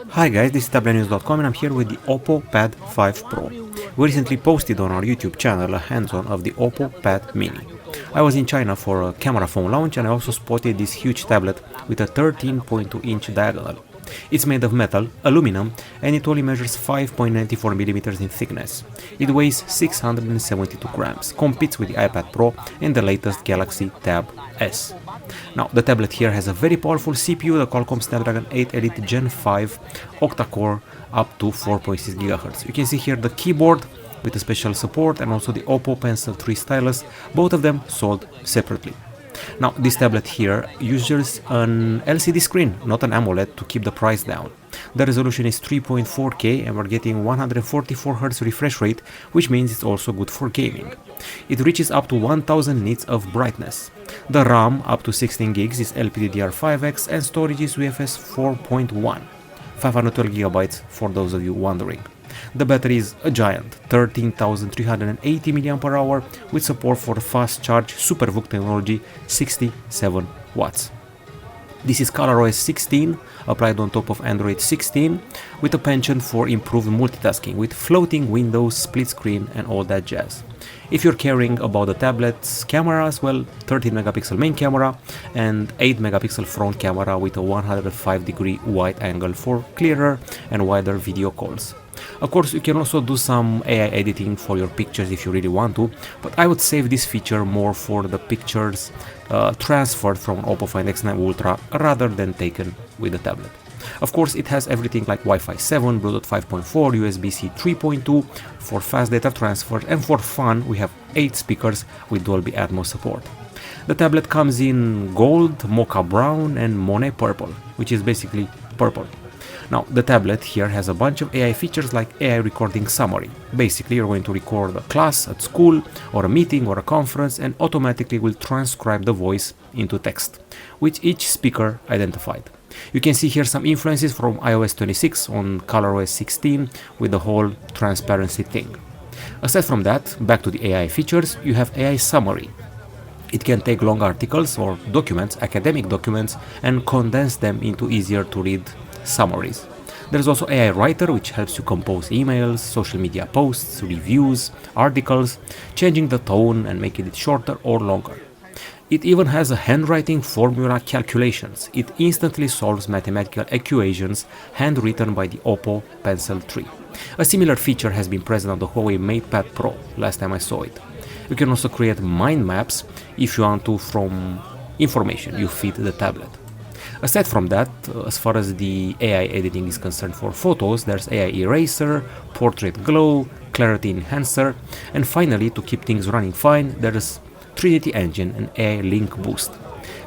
Hi guys, this is Tablet-News.com and I'm here with the OPPO Pad 5 Pro. We recently posted on our YouTube channel a hands-on of the OPPO Pad Mini. I was in China for a camera phone launch and I also spotted this huge tablet with a 13.2-inch diagonal. It's made of metal, aluminum, and it only measures 5.94mm in thickness. It weighs 672 grams, competes with the iPad Pro and the latest Galaxy Tab S. Now, the tablet here has a very powerful CPU, the Qualcomm Snapdragon 8 Elite Gen 5 octa-core up to 4.6 GHz. You can see here the keyboard with a special support and also the Oppo Pencil 3 stylus, both of them sold separately. Now, this tablet here uses an LCD screen, not an AMOLED, to keep the price down. The resolution is 3.4K and we're getting 144Hz refresh rate, which means it's also good for gaming. It reaches up to 1000 nits of brightness. The RAM up to 16 gigs is LPDDR5X and storage is UFS 4.1, 512GB for those of you wondering. The battery is a giant, 13,380 mAh with support for fast charge SuperVOOC technology, 67 watts. This is ColorOS 16 applied on top of Android 16 with a penchant for improved multitasking with floating windows, split screen and all that jazz. If you're caring about the tablet's cameras, well, 13-megapixel main camera and 8-megapixel front camera with a 105-degree wide angle for clearer and wider video calls. Of course, you can also do some AI editing for your pictures if you really want to, but I would save this feature more for the pictures transferred from Oppo Find X9 Ultra rather than taken with the tablet. Of course, it has everything like Wi-Fi 7, Bluetooth 5.4, USB-C 3.2 for fast data transfer, and for fun we have 8 speakers with Dolby Atmos support. The tablet comes in gold, mocha brown and Monet purple, which is basically purple. Now, the tablet here has a bunch of AI features like AI recording summary. Basically, you're going to record a class at school or a meeting or a conference and automatically will transcribe the voice into text, with each speaker identified. You can see here some influences from iOS 26 on ColorOS 16 with the whole transparency thing. Aside from that, back to the AI features, you have AI summary. It can take long articles or documents, academic documents, and condense them into easier to read summaries. There's also AI Writer, which helps you compose emails, social media posts, reviews, articles, changing the tone and making it shorter or longer. It even has a handwriting formula calculations. It instantly solves mathematical equations handwritten by the Oppo Pencil 3. A similar feature has been present on the Huawei MatePad Pro last time I saw it. You can also create mind maps if you want to from information you feed the tablet. Aside from that, as far as the AI editing is concerned for photos, there's AI Eraser, Portrait Glow, Clarity Enhancer, and finally, to keep things running fine, there's Trinity Engine and AI Link Boost.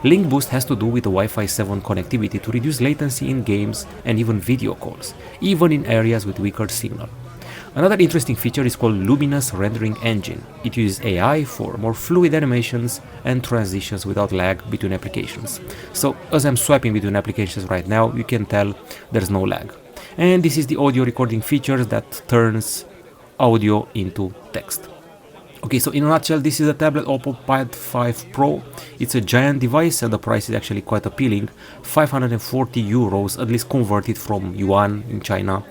Link Boost has to do with the Wi-Fi 7 connectivity to reduce latency in games and even video calls, even in areas with weaker signal. Another interesting feature is called Luminous Rendering Engine. It uses AI for more fluid animations and transitions without lag between applications. So as I'm swiping between applications right now, you can tell there's no lag. And this is the audio recording feature that turns audio into text. Okay, so in a nutshell, this is a tablet OPPO Pad 5 Pro. It's a giant device and the price is actually quite appealing. 540 euros, at least converted from yuan in China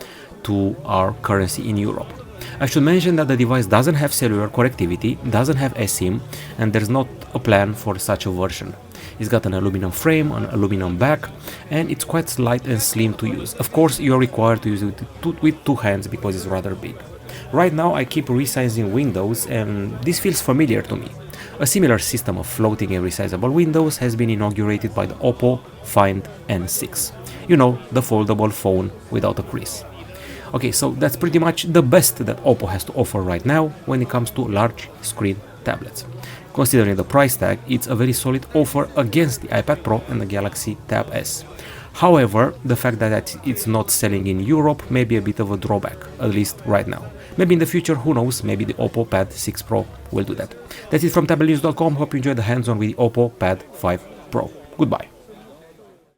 to our currency in Europe. I should mention that the device doesn't have cellular connectivity, doesn't have eSIM, and there's not a plan for such a version. It's got an aluminum frame, an aluminum back, and it's quite light and slim to use. Of course, you're required to use it with two hands because it's rather big. Right now I keep resizing windows and this feels familiar to me. A similar system of floating and resizable windows has been inaugurated by the Oppo Find N6. You know, the foldable phone without a crease. Okay, so that's pretty much the best that Oppo has to offer right now when it comes to large screen tablets. Considering the price tag, it's a very solid offer against the iPad Pro and the Galaxy Tab S. However, the fact that it's not selling in Europe may be a bit of a drawback, at least right now. Maybe in the future, who knows, maybe the Oppo Pad 6 Pro will do that. That's it from Tablet-News.com. Hope you enjoyed the hands-on with the Oppo Pad 5 Pro. Goodbye.